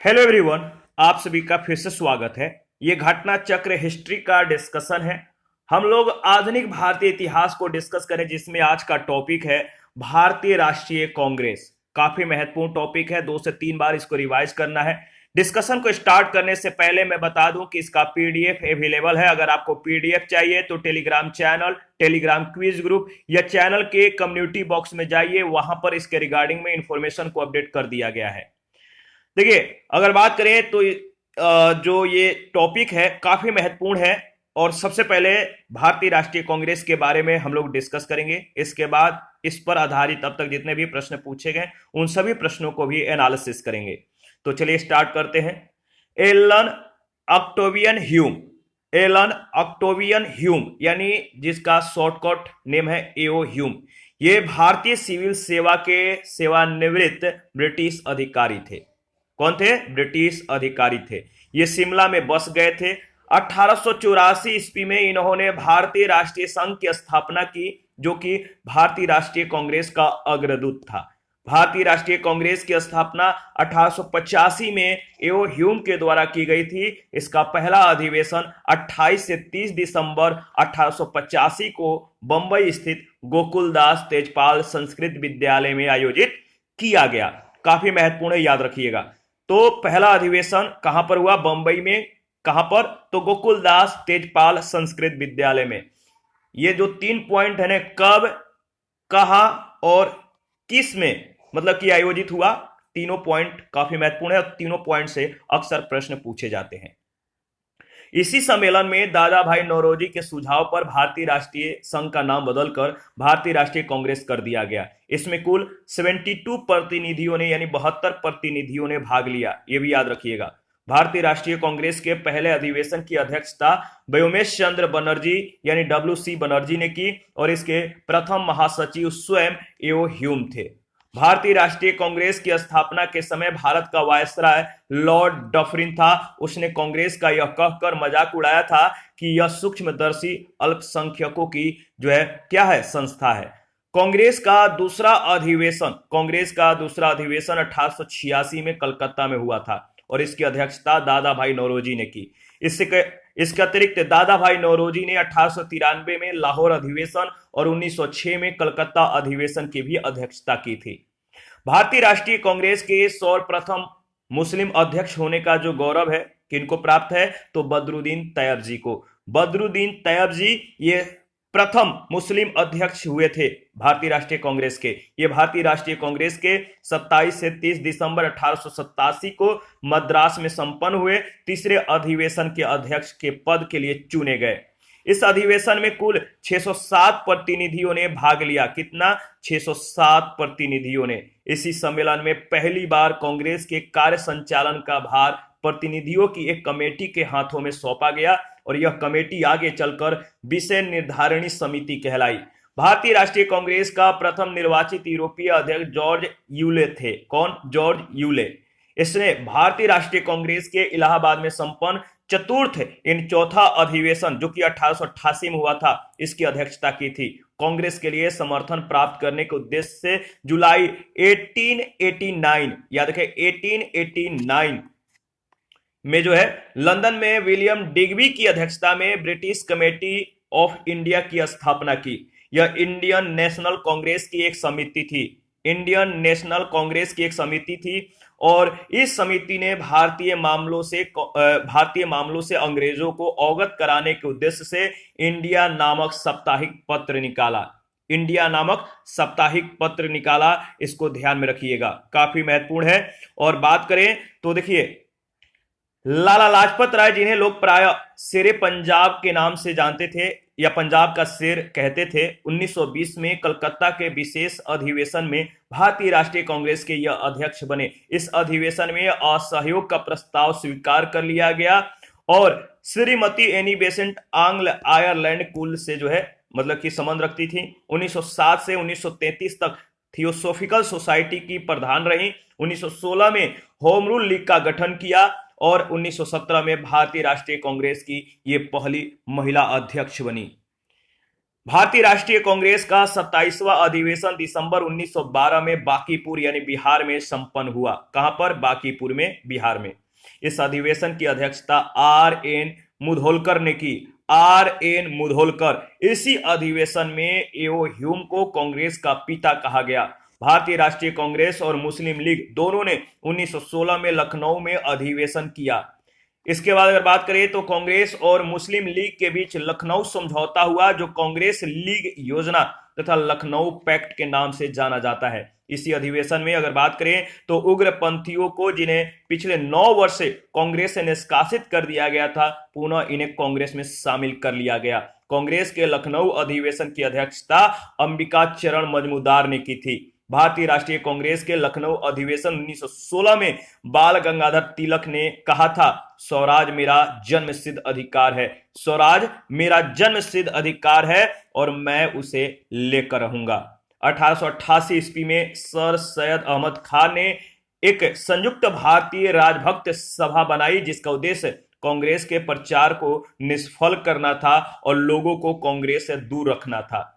Hello everyone. आप सभी का फिर से स्वागत है। ये घटना चक्र हिस्ट्री का डिस्कशन है। हम लोग आधुनिक भारतीय इतिहास को डिस्कस करें, जिसमें आज का टॉपिक है भारतीय राष्ट्रीय कांग्रेस। काफी महत्वपूर्ण टॉपिक है, 2 से 3 बार इसको रिवाइज करना है। डिस्कशन को स्टार्ट करने से पहले मैं बता दूं कि इसका पीडीएफ अवेलेबल है। अगर आपको पीडीएफ चाहिए तो Telegram channel, Telegram quiz group या चैनल के कम्युनिटी बॉक्स में जाइए, वहां पर इसके रिगार्डिंग में इंफॉर्मेशन को अपडेट कर दिया गया है। देखिए, अगर बात करें तो जो ये टॉपिक है काफी महत्वपूर्ण है। और सबसे पहले भारतीय राष्ट्रीय कांग्रेस के बारे में हम लोग डिस्कस करेंगे। इसके बाद इस पर आधारित अब तक जितने भी प्रश्न पूछे गए उन सभी प्रश्नों को भी एनालिसिस करेंगे। तो चलिए स्टार्ट करते हैं। Allan Octavian Hume, Allan Octavian Hume यानी जिसका शॉर्टकट नेम है एओ ह्यूम, ये भारतीय सिविल सेवा के सेवानिवृत्त ब्रिटिश अधिकारी थे। कौन थे? ब्रिटिश अधिकारी थे। ये शिमला में बस गए थे। 1884 ईस्वी में इन्होंने भारतीय राष्ट्रीय संघ की स्थापना की, जो कि भारतीय राष्ट्रीय कांग्रेस का अग्रदूत था। भारतीय राष्ट्रीय कांग्रेस की स्थापना 1885 में एओ ह्यूम के द्वारा की गई थी। इसका पहला अधिवेशन 28 से 30 दिसंबर 1885 को बंबई स्थित गोकुलदास तेजपाल संस्कृत विद्यालय में आयोजित किया गया। काफी महत्वपूर्ण है, याद रखिएगा। तो पहला अधिवेशन कहां पर हुआ? बंबई में। कहां पर? तो गोकुलदास तेजपाल संस्कृत विद्यालय में। ये जो 3 पॉइंट है ना, कब, कहा और किस में मतलब कि आयोजित हुआ, तीनों पॉइंट काफी महत्वपूर्ण है और तीनों पॉइंट से अक्सर प्रश्न पूछे जाते हैं। इसी सम्मेलन में दादा भाई नौरोजी के सुझाव पर भारतीय राष्ट्रीय संघ का नाम बदलकर भारतीय राष्ट्रीय कांग्रेस कर दिया गया। इसमें कुल 72 प्रतिनिधियों ने यानी 72 प्रतिनिधियों ने भाग लिया, यह भी याद रखिएगा। भारतीय राष्ट्रीय कांग्रेस के पहले अधिवेशन की अध्यक्षता व्योमेश चंद्र बनर्जी यानी WC बनर्जी ने की और इसके प्रथम महासचिव स्वयं एओ ह्यूम थे। भारतीय राष्ट्रीय कांग्रेस की स्थापना के समय भारत का वायसराय लॉर्ड डफरिन था। उसने कांग्रेस का यह कहकर मजाक उड़ाया था कि यह सूक्ष्मदर्शी अल्पसंख्यकों की जो है क्या है, संस्था है। कांग्रेस का दूसरा अधिवेशन 1886 में कलकत्ता में हुआ था और इसकी अध्यक्षता दादा भाई नौरोजी ने की। इसके अतिरिक्त दादा भाई नौरोजी ने 1893 में लाहौर अधिवेशन और 1906 में कलकत्ता अधिवेशन की भी अध्यक्षता की थी। भारतीय राष्ट्रीय कांग्रेस के सर्वप्रथम मुस्लिम अध्यक्ष होने का जो गौरव है किनको प्राप्त है? तो बदरुद्दीन तैयब जी को। बदरुद्दीन तैयब जी ये प्रथम मुस्लिम अध्यक्ष हुए थे भारतीय राष्ट्रीय कांग्रेस के। ये भारतीय राष्ट्रीय कांग्रेस के 27 से 30 दिसंबर 1887 को मद्रास में संपन्न हुए तीसरे अधिवेशन के अध्यक्ष के पद के लिए चुने गए। इस अधिवेशन में कुल 607 प्रतिनिधियों ने भाग लिया। कितना? 607 प्रतिनिधियों ने। इसी सम्मेलन में पहली बार कांग्रेस के कार्य संचालन का भार प्रतिनिधियों की एक कमेटी के हाथों में सौंपा गया और यह कमेटी आगे चलकर विषय निर्धारणी समिति कहलाई। भारतीय राष्ट्रीय कांग्रेस का प्रथम निर्वाचित यूरोपीय अध्यक्ष जॉर्ज यूले थे। कौन? George Yule. इसने भारतीय राष्ट्रीय कांग्रेस के इलाहाबाद में संपन्न चतुर्थ इन चौथा अधिवेशन जो कि 1888 में हुआ था, इसकी अध्यक्षता की थी। कांग्रेस के लिए समर्थन प्राप्त करने के उद्देश्य से जुलाई 1889, याद रखें 1889 में जो है लंदन में विलियम डिग्बी की अध्यक्षता में ब्रिटिश कमेटी ऑफ इंडिया की स्थापना की। यह इंडियन नेशनल कांग्रेस की एक समिति थी। इंडियन नेशनल कांग्रेस की एक समिति थी और इस समिति ने भारतीय मामलों से अंग्रेजों को अवगत कराने के उद्देश्य से इंडिया नामक साप्ताहिक पत्र निकाला। इंडिया नामक साप्ताहिक पत्र निकाला, इसको ध्यान में रखिएगा, काफी महत्वपूर्ण है। और बात करें तो देखिए, लाला लाजपत राय जिन्हें लोग प्राय शेरे पंजाब के नाम से जानते थे या पंजाब का शेर कहते थे, 1920 में कलकत्ता के विशेष अधिवेशन में भारतीय राष्ट्रीय कांग्रेस के यह अध्यक्ष बने। इस अधिवेशन में असहयोग का प्रस्ताव स्वीकार कर लिया गया और श्रीमती एनी बेसेंट आंग्ल आयरलैंड कुल से जो है मतलब कि संबंध रखती थी। 1907 से 1933 तक थियोसोफिकल सोसाइटी की प्रधान रही। 1916 में होम रूल लीग का गठन किया और 1917 में भारतीय राष्ट्रीय कांग्रेस की ये पहली महिला अध्यक्ष बनी। भारतीय राष्ट्रीय कांग्रेस का 27वां अधिवेशन दिसंबर 1912 में बांकीपुर यानी बिहार में संपन्न हुआ। कहां पर? बांकीपुर में, बिहार में। इस अधिवेशन की अध्यक्षता आर एन मुधोलकर ने की। R N Mudholkar. इसी अधिवेशन में एओ ह्यूम को कांग्रेस का पिता कहा गया। भारतीय राष्ट्रीय कांग्रेस और मुस्लिम लीग दोनों ने 1916 में लखनऊ में अधिवेशन किया। इसके बाद अगर बात करें तो कांग्रेस और मुस्लिम लीग के बीच लखनऊ समझौता हुआ, जो कांग्रेस लीग योजना तथा लखनऊ पैक्ट के नाम से जाना जाता है। इसी अधिवेशन में अगर बात करें तो उग्रपंथियों को, जिन्हें पिछले 9 वर्ष से कांग्रेस से निष्कासित कर दिया गया था, पुनः इन्हें कांग्रेस में शामिल कर लिया गया। कांग्रेस के लखनऊ अधिवेशन की अध्यक्षता अंबिका चरण मजूमदार ने की थी। भारतीय राष्ट्रीय कांग्रेस के लखनऊ अधिवेशन 1916 में बाल गंगाधर तिलक ने कहा था, स्वराज मेरा जन्म सिद्ध अधिकार है, स्वराज मेरा जन्म सिद्ध अधिकार है और मैं उसे लेकर रहूंगा। 1888 ईस्वी में सर सैयद अहमद खान ने एक संयुक्त भारतीय राजभक्त सभा बनाई, जिसका उद्देश्य कांग्रेस के प्रचार को निष्फल करना था और लोगों को कांग्रेस से दूर रखना था।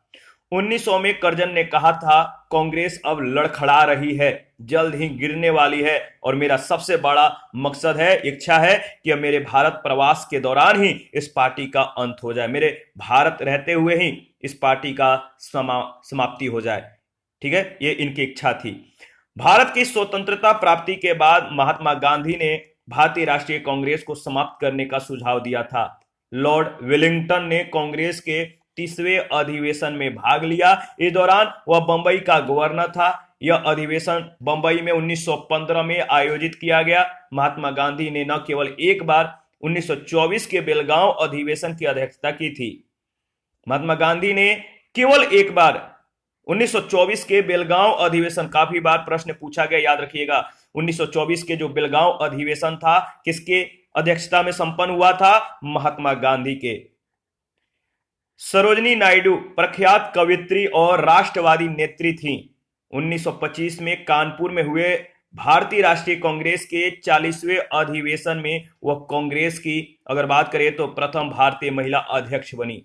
1900 में करजन ने कहा था, कांग्रेस अब लड़खड़ा रही है, जल्द ही गिरने वाली है और मेरा सबसे बड़ा मकसद है, इच्छा है कि अब मेरे भारत प्रवास के दौरान ही इस पार्टी का अंत हो जाए, मेरे भारत रहते हुए ही इस पार्टी का समाप्ति हो जाए। ठीक है, ये इनकी इच्छा थी। भारत की स्वतंत्रता प्राप्ति के बाद महात्मा गांधी ने भारतीय राष्ट्रीय कांग्रेस को समाप्त करने का सुझाव दिया था। लॉर्ड वेलिंगटन ने कांग्रेस के 30वें अधिवेशन में भाग लिया। इस दौरान वह बंबई का गवर्नर था। यह अधिवेशन बंबई में 1915 में आयोजित किया गया। महात्मा गांधी ने न केवल एक बार 1924 के बेलगांव अधिवेशन की अध्यक्षता की थी। महात्मा गांधी ने केवल एक बार 1924 के बेलगांव अधिवेशन, काफी बार प्रश्न पूछा गया, याद रखिएगा। 1924 के जो बेलगांव अधिवेशन था, किसके अध्यक्षता में संपन्न हुआ था? महात्मा गांधी के। सरोजिनी नायडू प्रख्यात कवियत्री और राष्ट्रवादी नेत्री थीं। 1925 में कानपुर में हुए भारतीय राष्ट्रीय कांग्रेस के 40वें अधिवेशन में वह कांग्रेस की अगर बात करें तो प्रथम भारतीय महिला अध्यक्ष बनी।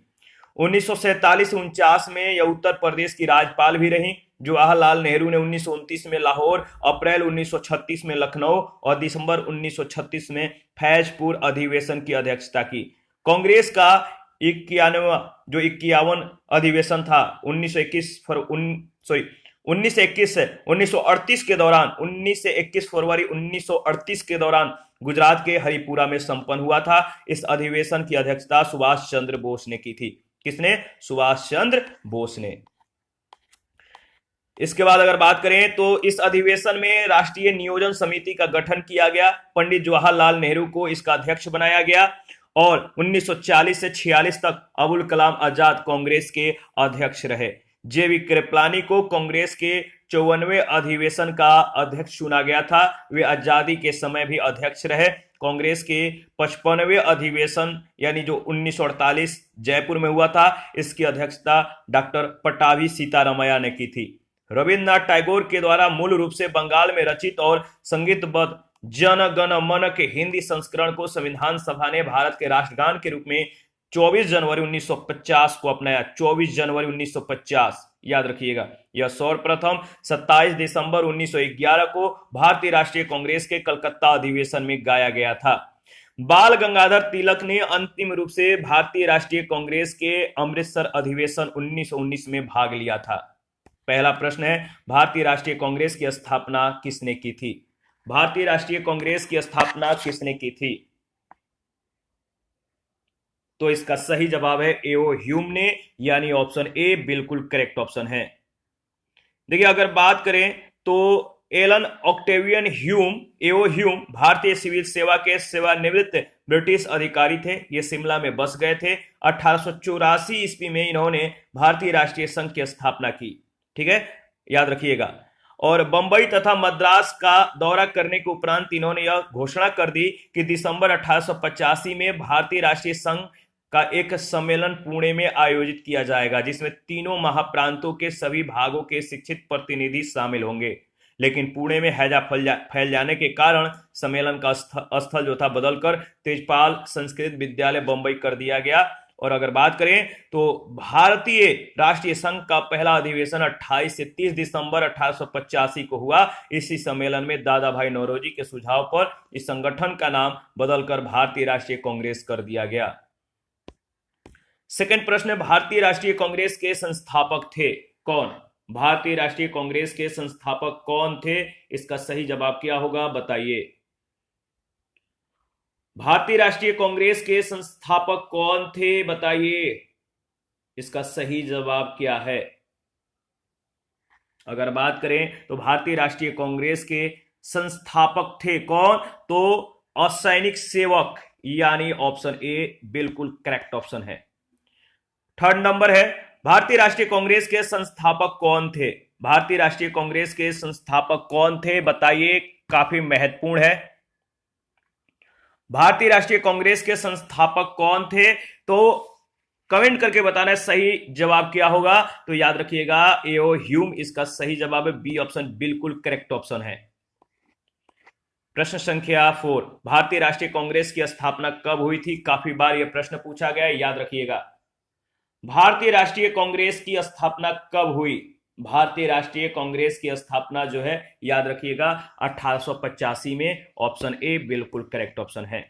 1947-49 में यह उत्तर प्रदेश की राज्यपाल भी रहीं। जवाहरलाल नेहरू ने 1929 में लाहौर, अप्रैल 1936 में लखनऊ और दिसंबर 1936 में फैजपुर अधिवेशन की अध्यक्षता की। कांग्रेस का 51 अधिवेशन था 1938 के दौरान 19 से 21 फरवरी 1938 के दौरान गुजरात के हरिपुरा में संपन्न हुआ था। इस अधिवेशन की अध्यक्षता सुभाष चंद्र बोस ने की थी। किसने? सुभाष चंद्र बोस ने। इसके बाद अगर बात करें तो इस अधिवेशन में राष्ट्रीय नियोजन समिति का गठन किया गया। पंडित जवाहरलाल नेहरू को इसका अध्यक्ष बनाया गया और 1940 से 46 तक अबुल कलाम आजाद कांग्रेस के अध्यक्ष रहे। जेवी कृपलानी को कांग्रेस के 54वें अधिवेशन का अध्यक्ष चुना गया था। वे आजादी के समय भी अध्यक्ष रहे। कांग्रेस के 55वें अधिवेशन यानी जो 1948 जयपुर में हुआ था, इसकी अध्यक्षता डॉक्टर पट्टाभी सीतारामैया ने की थी। रविन्द्रनाथ टैगोर के द्वारा मूल रूप से बंगाल में रचित और संगीतबद्ध जन गण मन के हिंदी संस्करण को संविधान सभा ने भारत के राष्ट्रगान के रूप में 24 जनवरी 1950 को अपनाया। 24 जनवरी 1950 याद रखिएगा। यह सर्वप्रथम 27 दिसंबर 1911 को भारतीय राष्ट्रीय कांग्रेस के कलकत्ता अधिवेशन में गाया गया था। बाल गंगाधर तिलक ने अंतिम रूप से भारतीय राष्ट्रीय कांग्रेस के अमृतसर अधिवेशन 1919 में भाग लिया था। पहला प्रश्न है, भारतीय राष्ट्रीय कांग्रेस की स्थापना किसने की थी? भारतीय राष्ट्रीय कांग्रेस की स्थापना किसने की थी? तो इसका सही जवाब है एओ ह्यूम ने, यानी ऑप्शन ए बिल्कुल करेक्ट ऑप्शन है। देखिए अगर बात करें तो एलन ऑक्टेवियन ह्यूम, एओ ह्यूम भारतीय सिविल सेवा के सेवानिवृत्त ब्रिटिश अधिकारी थे। ये शिमला में बस गए थे। 1884 ईस्वी में इन्होंने भारतीय राष्ट्रीय संघ की स्थापना की। ठीक है, याद रखिएगा। और बंबई तथा मद्रास का दौरा करने के उपरांत इन्होंने यह घोषणा कर दी कि दिसंबर 1885 में भारतीय राष्ट्रीय संघ का एक सम्मेलन पुणे में आयोजित किया जाएगा, जिसमें तीनों महाप्रांतों के सभी भागों के शिक्षित प्रतिनिधि शामिल होंगे। लेकिन पुणे में हैजा फैल जाने के कारण सम्मेलन का स्थल जो था बदलकर तेजपाल संस्कृत विद्यालय बंबई कर दिया गया और अगर बात करें तो भारतीय राष्ट्रीय संघ का पहला अधिवेशन 28 से 30 दिसंबर 1885 को हुआ। इसी सम्मेलन में दादा भाई नौरोजी के सुझाव पर इस संगठन का नाम बदलकर भारतीय राष्ट्रीय कांग्रेस कर दिया गया। सेकंड प्रश्न है, भारतीय राष्ट्रीय कांग्रेस के संस्थापक थे कौन? भारतीय राष्ट्रीय कांग्रेस के संस्थापक कौन थे? इसका सही जवाब क्या होगा, बताइए। भारतीय राष्ट्रीय कांग्रेस के संस्थापक कौन थे, बताइए। इसका सही जवाब क्या है? अगर बात करें तो भारतीय राष्ट्रीय कांग्रेस के संस्थापक थे कौन? तो असैनिक सेवक, यानी ऑप्शन ए बिल्कुल करेक्ट ऑप्शन है। थर्ड नंबर है, भारतीय राष्ट्रीय कांग्रेस के संस्थापक कौन थे? भारतीय राष्ट्रीय कांग्रेस के संस्थापक कौन थे, बताइए। काफी महत्वपूर्ण है। भारतीय राष्ट्रीय कांग्रेस के संस्थापक कौन थे? तो कमेंट करके बताना है सही जवाब क्या होगा। तो याद रखिएगा एओ ह्यूम इसका सही जवाब है। बी ऑप्शन बिल्कुल करेक्ट ऑप्शन है। प्रश्न संख्या 4, भारतीय राष्ट्रीय कांग्रेस की स्थापना कब हुई थी? काफी बार यह प्रश्न पूछा गया है, याद रखिएगा। भारतीय राष्ट्रीय कांग्रेस की स्थापना कब हुई? भारतीय राष्ट्रीय कांग्रेस की स्थापना जो है, याद रखिएगा 1885 में। ऑप्शन ए बिल्कुल करेक्ट ऑप्शन है।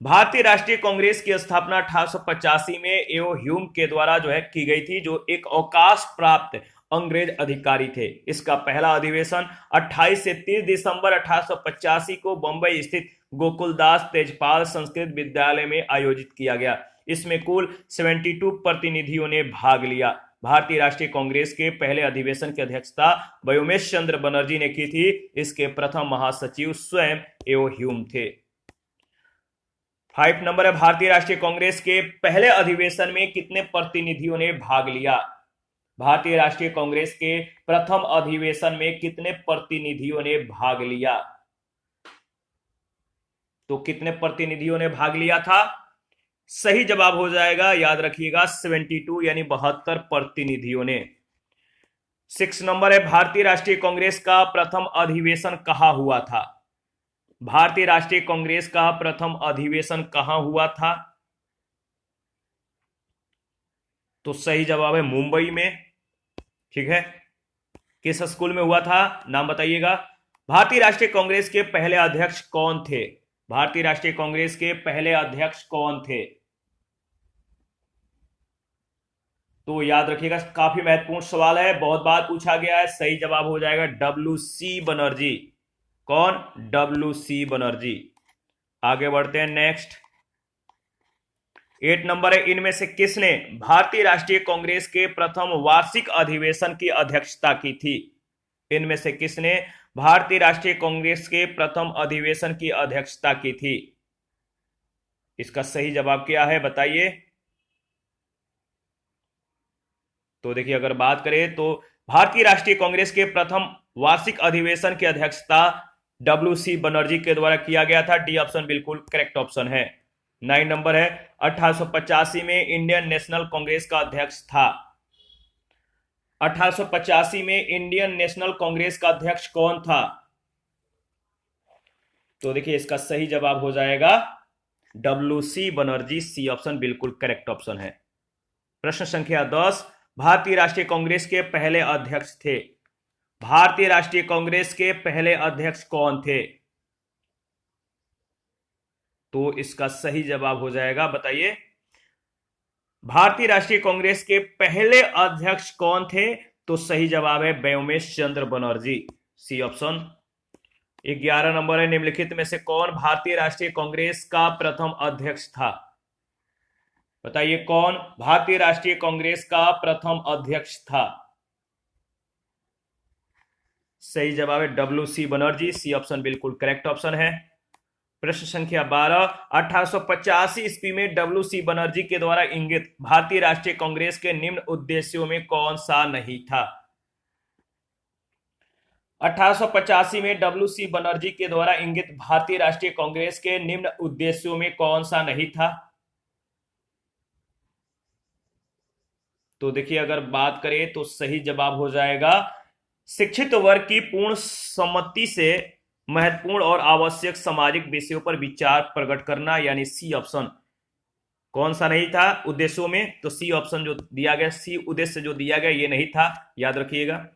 भारतीय राष्ट्रीय कांग्रेस की स्थापना 1885 में एओ ह्यूम के द्वारा जो है की गई थी, जो एक अवकाश प्राप्त अंग्रेज अधिकारी थे। इसका पहला अधिवेशन 28 से 30 दिसंबर 1885 को बंबई स्थित गोकुलदास तेजपाल संस्कृत विद्यालय में आयोजित किया गया। इसमें कुल 72 प्रतिनिधियों ने भाग लिया। भारतीय राष्ट्रीय कांग्रेस के पहले अधिवेशन की अध्यक्षता व्योमेश चंद्र बनर्जी ने की थी। इसके प्रथम महासचिव स्वयं एओ ह्यूम थे। 5 नंबर है, भारतीय राष्ट्रीय कांग्रेस के पहले अधिवेशन में कितने प्रतिनिधियों ने भाग लिया? भारतीय राष्ट्रीय कांग्रेस के प्रथम अधिवेशन में कितने प्रतिनिधियों ने भाग लिया? तो कितने प्रतिनिधियों ने भाग लिया था? सही जवाब हो जाएगा, याद रखिएगा 72 यानी 72 प्रतिनिधियों ने। 6 नंबर है, भारतीय राष्ट्रीय कांग्रेस का प्रथम अधिवेशन कहां हुआ था? भारतीय राष्ट्रीय कांग्रेस का प्रथम अधिवेशन कहां हुआ था? तो सही जवाब है मुंबई में। ठीक है, किस स्कूल में हुआ था, नाम बताइएगा। भारतीय राष्ट्रीय कांग्रेस के पहले अध्यक्ष कौन थे? भारतीय राष्ट्रीय कांग्रेस के पहले अध्यक्ष कौन थे? तो याद रखिएगा, काफी महत्वपूर्ण सवाल है, बहुत बार पूछा गया है। सही जवाब हो जाएगा डब्ल्यू.सी. बनर्जी। कौन? डब्ल्यू.सी. बनर्जी। आगे बढ़ते हैं नेक्स्ट। 8 नंबर है, इनमें से किसने भारतीय राष्ट्रीय कांग्रेस के प्रथम वार्षिक अधिवेशन की अध्यक्षता की थी? इनमें से किसने भारतीय राष्ट्रीय कांग्रेस के प्रथम अधिवेशन की अध्यक्षता की थी? इसका सही जवाब क्या है, बताइए। तो देखिए, अगर बात करें तो भारतीय राष्ट्रीय कांग्रेस के प्रथम वार्षिक अधिवेशन की अध्यक्षता डब्ल्यू.सी. बनर्जी के द्वारा किया गया था। डी ऑप्शन बिल्कुल करेक्ट ऑप्शन है। 9 नंबर है, 1885 में इंडियन नेशनल कांग्रेस का अध्यक्ष था। 1885 में इंडियन नेशनल कांग्रेस का अध्यक्ष कौन था? तो देखिए, इसका सही जवाब हो जाएगा डब्ल्यू.सी. बनर्जी। सी ऑप्शन बिल्कुल करेक्ट ऑप्शन है। प्रश्न संख्या 10, भारतीय राष्ट्रीय कांग्रेस के पहले अध्यक्ष थे। भारतीय राष्ट्रीय कांग्रेस के पहले अध्यक्ष कौन थे? तो इसका सही जवाब हो जाएगा, बताइए। भारतीय राष्ट्रीय कांग्रेस के पहले अध्यक्ष कौन थे? तो सही जवाब है Vyomesh Chandra Banerjee. C option. 11 number है, निम्नलिखित में से कौन भारतीय राष्ट्रीय कांग्रेस का प्रथम अध्यक्ष था? बताइए, कौन भारतीय राष्ट्रीय कांग्रेस का प्रथम अध्यक्ष था? सही जवाब है डब्ल्यू.सी. बनर्जी। सी ऑप्शन बिल्कुल करेक्ट ऑप्शन है। प्रश्न संख्या 12, 1885 ईस्वी में डब्ल्यू.सी. बनर्जी के द्वारा इंगित भारतीय राष्ट्रीय कांग्रेस के निम्न उद्देश्यों में कौन सा नहीं था? 1885 में डब्ल्यू.सी. बनर्जी के द्वारा इंगित भारतीय राष्ट्रीय कांग्रेस के निम्न उद्देश्यों में कौन सा नहीं था? तो देखिए, अगर बात करें तो सही जवाब हो जाएगा शिक्षित वर्ग की पूर्ण सम्मति से महत्वपूर्ण और आवश्यक सामाजिक विषयों पर विचार प्रकट करना, यानी सी ऑप्शन। कौन सा नहीं था उद्देश्यों में? तो सी ऑप्शन जो दिया गया, सी उद्देश्य जो दिया गया ये नहीं था, याद रखिएगा।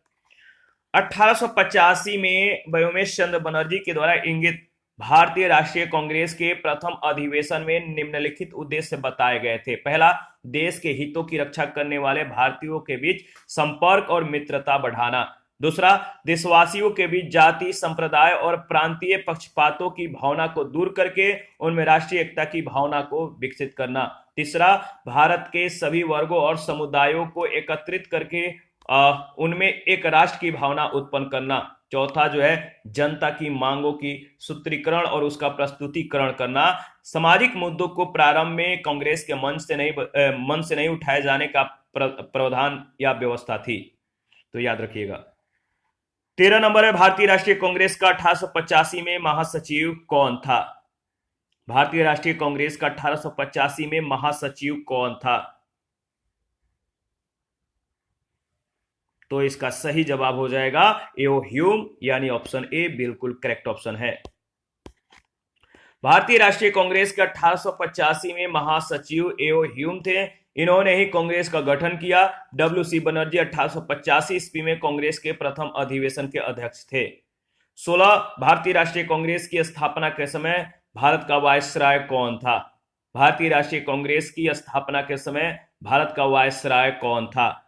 1885 में व्योमेश चंद्र बनर्जी के द्वारा इंगित भारतीय राष्ट्रीय कांग्रेस के प्रथम अधिवेशन में निम्नलिखित उद्देश्य बताए गए थे। पहला, देश के हितों की रक्षा करने वाले भारतीयों के बीच संपर्क और मित्रता बढ़ाना। दूसरा, देशवासियों के बीच जाति, संप्रदाय और प्रांतीय पक्षपातों की भावना को दूर करके उनमें राष्ट्रीय एकता की भावना को विकसित करना। तीसरा, भारत के सभी वर्गों और समुदायों को एकत्रित करके उनमें एक राष्ट्र की भावना उत्पन्न करना। चौथा जो है, जनता की मांगों की सूत्रीकरण और उसका प्रस्तुतिकरण करना। सामाजिक मुद्दों को प्रारंभ में कांग्रेस के मन से नहीं उठाए जाने का प्रावधान या व्यवस्था थी, तो याद रखिएगा। 13 नंबर है, भारतीय राष्ट्रीय कांग्रेस का 1885 में महासचिव कौन था? भारतीय राष्ट्रीय कांग्रेस का 1885 में महासचिव कौन था? तो इसका सही जवाब हो जाएगा एओ ह्यूम, यानी ऑप्शन ए बिल्कुल करेक्ट ऑप्शन है। भारतीय राष्ट्रीय कांग्रेस के 1885 में महासचिव एओ ह्यूम थे। इन्होंने ही कांग्रेस का गठन किया। डब्ल्यू.सी. बनर्जी 1885 ईस्वी में कांग्रेस के प्रथम अधिवेशन के अध्यक्ष थे। 16, भारतीय राष्ट्रीय कांग्रेस की स्थापना के समय भारत का वायसराय कौन था? भारतीय राष्ट्रीय कांग्रेस की स्थापना के समय भारत का वायसराय कौन था?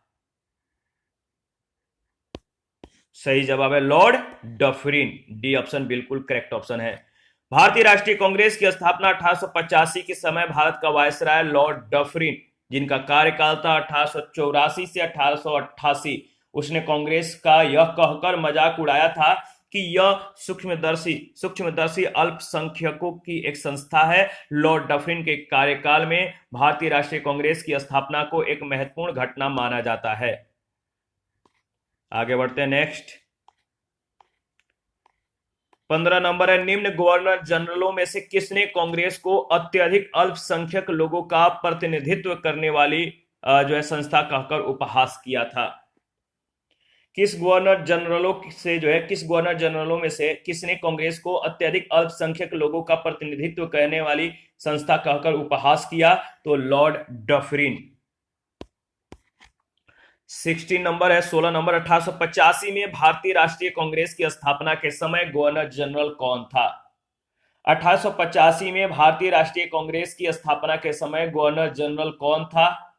सही जवाब है लॉर्ड डफरिन, डी ऑप्शन बिल्कुल करेक्ट ऑप्शन है। भारतीय राष्ट्रीय कांग्रेस की स्थापना 1885 के समय भारत का वायसराय लॉर्ड डफरिन, जिनका कार्यकाल था 1884 से 1888, उसने कांग्रेस का यह कहकर मजाक उड़ाया था कि यह सूक्ष्मदर्शी अल्पसंख्यकों की एक संस्था है। लॉर्ड डफरिन के कार्यकाल में भारतीय राष्ट्रीय कांग्रेस की स्थापना को एक महत्वपूर्ण घटना माना जाता है। आगे बढ़ते हैं नेक्स्ट। 15 नंबर है, निम्न गवर्नर जनरलों में से किसने कांग्रेस को अत्यधिक अल्पसंख्यक लोगों का प्रतिनिधित्व करने वाली जो है संस्था कहकर उपहास किया था? किस गवर्नर जनरलों में से किसने कांग्रेस को अत्यधिक अल्पसंख्यक लोगों का प्रतिनिधित्व करने वाली संस्था कहकर उपहास किया? तो लॉर्ड डफरिन। 16 नंबर है, 16 नंबर, 1885 में भारतीय राष्ट्रीय कांग्रेस की स्थापना के समय गवर्नर जनरल कौन था? 1885 में भारतीय राष्ट्रीय कांग्रेस की स्थापना के समय गवर्नर जनरल कौन था?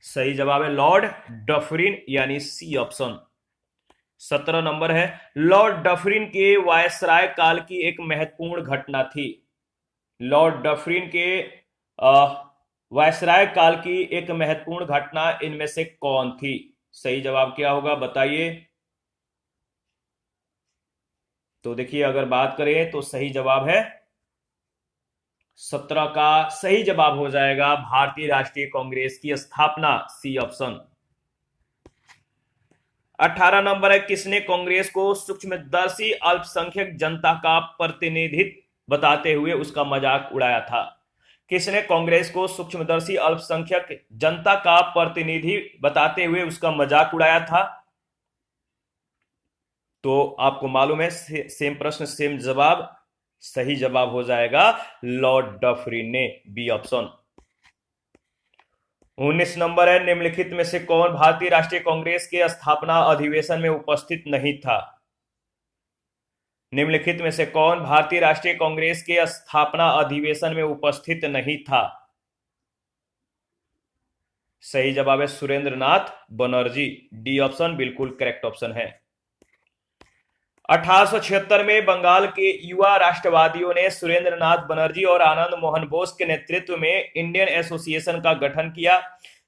सही जवाब है लॉर्ड डफरिन, यानी सी ऑप्शन। 17 नंबर है, लॉर्ड डफरिन के वायसराय काल की एक महत्वपूर्ण घटना थी। लॉर्ड डफरिन के वायसराय काल की एक महत्वपूर्ण घटना इनमें से कौन थी? सही जवाब क्या होगा बताइए। तो देखिए, अगर बात करें तो सही जवाब है 17 का सही जवाब हो जाएगा भारतीय राष्ट्रीय कांग्रेस की स्थापना, सी ऑप्शन। 18 नंबर है, किसने कांग्रेस को सूक्ष्मदर्शी अल्पसंख्यक जनता का प्रतिनिधित्व बताते हुए उसका मजाक उड़ाया था? किसने कांग्रेस को सूक्ष्मदर्शी अल्पसंख्यक जनता का प्रतिनिधि बताते हुए उसका मजाक उड़ाया था? तो आपको मालूम है, सेम प्रश्न सेम जवाब, सही जवाब हो जाएगा लॉर्ड डफरिन ने, बी ऑप्शन। 19 नंबर है, निम्नलिखित में से कौन भारतीय राष्ट्रीय कांग्रेस के स्थापना अधिवेशन में उपस्थित नहीं था? निम्नलिखित में से कौन भारतीय राष्ट्रीय कांग्रेस के स्थापना अधिवेशन में उपस्थित नहीं था? सही जवाब है सुरेंद्रनाथ बनर्जी, डी ऑप्शन बिल्कुल करेक्ट ऑप्शन है। 1876 में बंगाल के युवा राष्ट्रवादियों ने सुरेंद्रनाथ बनर्जी और आनंद मोहन बोस के नेतृत्व में इंडियन एसोसिएशन का गठन किया।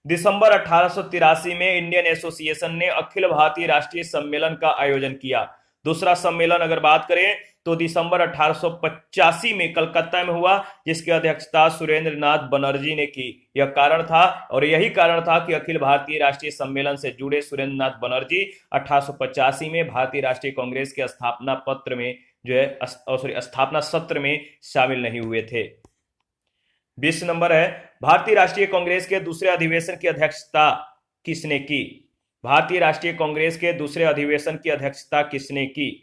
दिसंबर 1883 में इंडियन एसोसिएशन ने अखिल भारतीय राष्ट्रीय सम्मेलन का आयोजन किया। दूसरा सम्मेलन अगर बात करें तो दिसंबर 1885 में कलकत्ता में हुआ, जिसकी अध्यक्षता सुरेंद्रनाथ बनर्जी ने की। यही कारण था कि अखिल भारतीय राष्ट्रीय सम्मेलन से जुड़े सुरेंद्रनाथ बनर्जी 1885 में भारतीय राष्ट्रीय कांग्रेस के स्थापना सत्र में शामिल नहीं हुए थे। 20 नंबर है, भारतीय राष्ट्रीय कांग्रेस के दूसरे अधिवेशन की अध्यक्षता किसने की? भारतीय राष्ट्रीय कांग्रेस के दूसरे अधिवेशन की अध्यक्षता किसने की?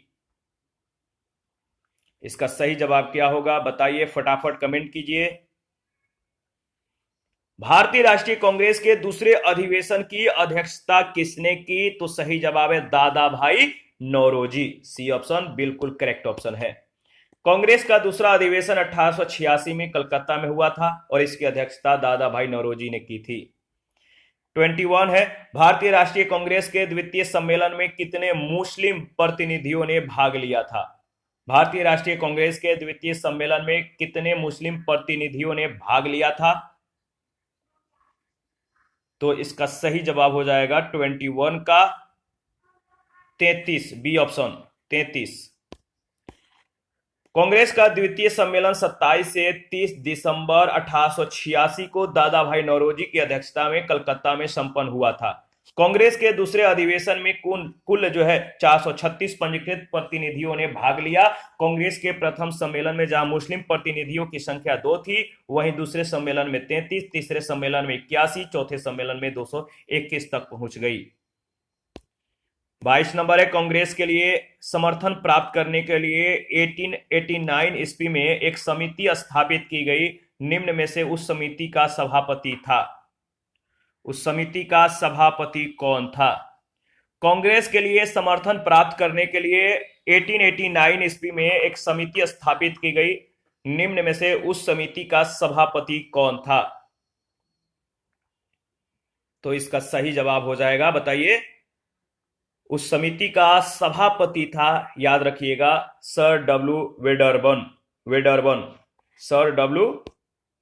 इसका सही जवाब क्या होगा बताइए, फटाफट कमेंट कीजिए। भारतीय राष्ट्रीय कांग्रेस के दूसरे अधिवेशन की अध्यक्षता किसने की? तो सही जवाब है दादा भाई नौरोजी। सी ऑप्शन बिल्कुल करेक्ट ऑप्शन है। कांग्रेस का दूसरा अधिवेशन 1886 में कलकत्ता में हुआ था और इसकी अध्यक्षता दादा भाई नौरोजी ने की थी। 21 है, भारतीय राष्ट्रीय कांग्रेस के द्वितीय सम्मेलन में कितने मुस्लिम प्रतिनिधियों ने भाग लिया था? भारतीय राष्ट्रीय कांग्रेस के द्वितीय सम्मेलन में कितने मुस्लिम प्रतिनिधियों ने भाग लिया था? तो इसका सही जवाब हो जाएगा 21 का 33, बी ऑप्शन 33। कांग्रेस का द्वितीय सम्मेलन 27 से 30 दिसंबर 1886 को दादा भाई नौरोजी की अध्यक्षता में कलकत्ता में संपन्न हुआ था। कांग्रेस के दूसरे अधिवेशन में कुल जो है 436 पंजीकृत प्रतिनिधियों ने भाग लिया। कांग्रेस के प्रथम सम्मेलन में जहां मुस्लिम प्रतिनिधियों की संख्या 2 थी, वहीं दूसरे सम्मेलन में 33, तीसरे सम्मेलन में 81, चौथे सम्मेलन में 221 तक पहुंच गई। 22 नंबर है, कांग्रेस के लिए समर्थन प्राप्त करने के लिए 1889 ईस्वी में एक समिति स्थापित की गई। निम्न में से उस समिति का सभापति था। उस समिति का सभापति कौन था? कांग्रेस के लिए समर्थन प्राप्त करने के लिए 1889 ईस्वी में एक समिति स्थापित की गई। निम्न में से उस समिति का सभापति कौन था? तो इसका सही जवाब हो जाएगा, बताइए। उस समिति का सभापति था, याद रखिएगा, sir W Wedderburn. Sir W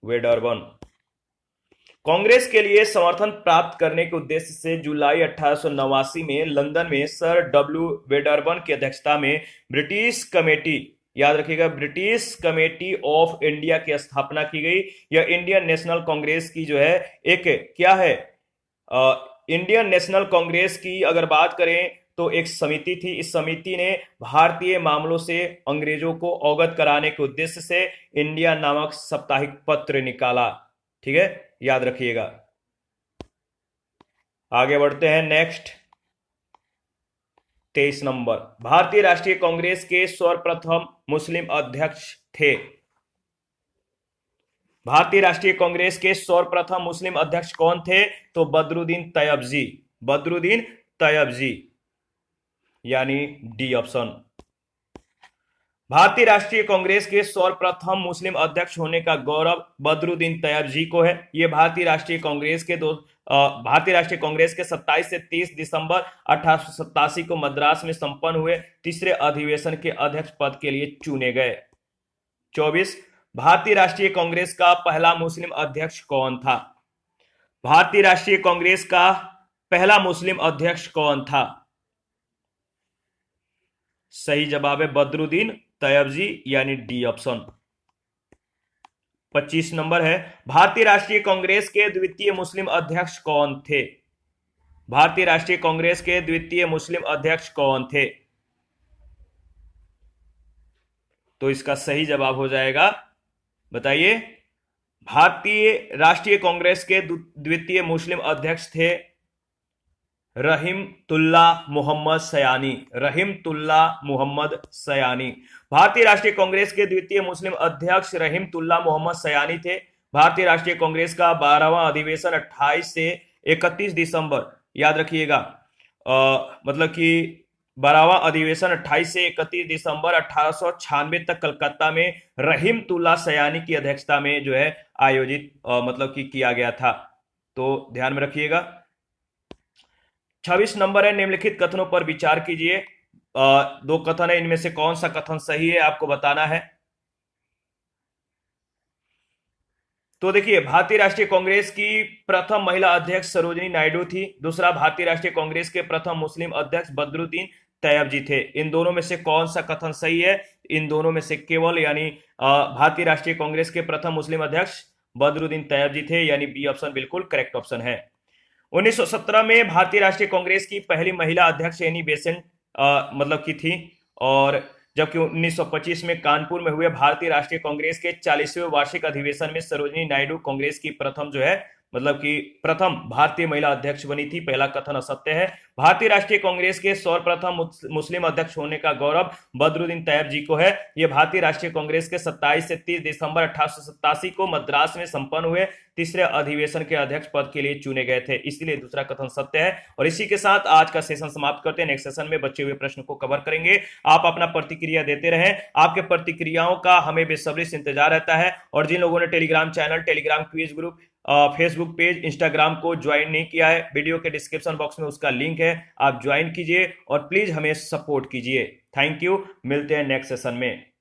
Wedderburn. Congress के लिए समर्थन प्राप्त करने के उद्देश्य से जुलाई 1889 में लंदन में सर डब्ल्यू वेडरबर्न की अध्यक्षता में ब्रिटिश कमेटी, याद रखिएगा, ब्रिटिश कमेटी ऑफ इंडिया की स्थापना की गई। यह इंडियन नेशनल कांग्रेस की जो है एक क्या है, इंडियन नेशनल कांग्रेस की अगर बात करें तो एक समिति थी। इस समिति ने भारतीय मामलों से अंग्रेजों को अवगत कराने के उद्देश्य से इंडिया नामक साप्ताहिक पत्र निकाला। ठीक है, याद रखिएगा। आगे बढ़ते हैं, नेक्स्ट 23 नंबर, भारतीय राष्ट्रीय कांग्रेस के सर्वप्रथम मुस्लिम अध्यक्ष थे। भारतीय राष्ट्रीय कांग्रेस के सर्वप्रथम मुस्लिम अध्यक्ष कौन थे? तो बदरुद्दीन तैयबजी, यानी डी ऑप्शन। भारतीय राष्ट्रीय कांग्रेस के सर्वप्रथम मुस्लिम अध्यक्ष होने का गौरव बदरुद्दीन तैयबजी को है। यह भारतीय राष्ट्रीय कांग्रेस के 27 से 30 दिसंबर 1887 को मद्रास में संपन्न हुए तीसरे अधिवेशन के अध्यक्ष पद के लिए चुने गए। 24, भारतीय राष्ट्रीय कांग्रेस का पहला मुस्लिम अध्यक्ष कौन था? भारतीय राष्ट्रीय कांग्रेस का पहला मुस्लिम अध्यक्ष कौन था? सही जवाब है बदरुद्दीन तैयबजी, यानी डी ऑप्शन। 25 नंबर है, भारतीय राष्ट्रीय कांग्रेस के द्वितीय मुस्लिम अध्यक्ष कौन थे? भारतीय राष्ट्रीय कांग्रेस के द्वितीय मुस्लिम अध्यक्ष कौन थे? तो इसका सही जवाब हो जाएगा, बताइए। भारतीय राष्ट्रीय कांग्रेस के द्वितीय मुस्लिम अध्यक्ष थे रहीमतुल्लाह मोहम्मद सयानी। भारतीय राष्ट्रीय कांग्रेस के द्वितीय मुस्लिम अध्यक्ष रहीमतुल्लाह मोहम्मद सयानी थे। भारतीय राष्ट्रीय कांग्रेस का 12वां अधिवेशन 28 से 31 दिसंबर, याद रखिएगा, मतलब कि 12वां अधिवेशन 28 से 31 दिसंबर 1896 तक कलकत्ता में रहीमतुल्लाह सयानी की अध्यक्षता में जो है आयोजित मतलब कि किया गया था। तो ध्यान में रखिएगा। 26 नंबर है, निम्नलिखित कथनों पर विचार कीजिए। 2 कथन है, इनमें से कौन सा कथन सही है आपको बताना है। तो देखिए, भारतीय राष्ट्रीय कांग्रेस की प्रथम महिला अध्यक्ष सरोजिनी नायडू थी। दूसरा, भारतीय राष्ट्रीय कांग्रेस के प्रथम मुस्लिम अध्यक्ष बदरुद्दीन तैयबजी थे। इन दोनों में से कौन सा कथन सही है? इन दोनों में से केवल, यानी भारतीय राष्ट्रीय कांग्रेस के प्रथम मुस्लिम अध्यक्ष बदरुद्दीन तैयबजी थे, यानी बी ऑप्शन बिल्कुल करेक्ट ऑप्शन है। 1917 में भारतीय राष्ट्रीय कांग्रेस की पहली महिला अध्यक्ष एनी बेसेंट मतलब की थी, और जबकि 1925 में कानपुर में हुए भारतीय राष्ट्रीय कांग्रेस के 40वें वार्षिक अधिवेशन में सरोजिनी नायडू कांग्रेस की प्रथम जो है मतलब कि प्रथम भारतीय महिला अध्यक्ष बनी थी। पहला कथन असत्य है। भारतीय राष्ट्रीय कांग्रेस के सर्वप्रथम मुस्लिम अध्यक्ष होने का गौरव बदरुद्दीन तैयब जी को है। यह भारतीय राष्ट्रीय कांग्रेस के 27 से 30 दिसंबर 1887 को मद्रास में संपन्न हुए तीसरे अधिवेशन के अध्यक्ष पद के लिए चुने गए थे, इसलिए दूसरा कथन सत्य है। और इसी के साथ आज का सेशन समाप्त करते हैं। नेक्स्ट सेशन में बचे हुए प्रश्न को कवर करेंगे। आप अपना प्रतिक्रिया देते रहें, आपके प्रतिक्रियाओं का हमें बेसब्री से इंतजार रहता है। और जिन लोगों ने Telegram channel, Telegram quiz group, Facebook page, Instagram को ज्वाइन नहीं किया है, वीडियो के डिस्क्रिप्शन बॉक्स में उसका लिंक है, आप ज्वाइन कीजिए और प्लीज हमें सपोर्ट कीजिए। थैंक यू, मिलते हैं नेक्स्ट सेशन में।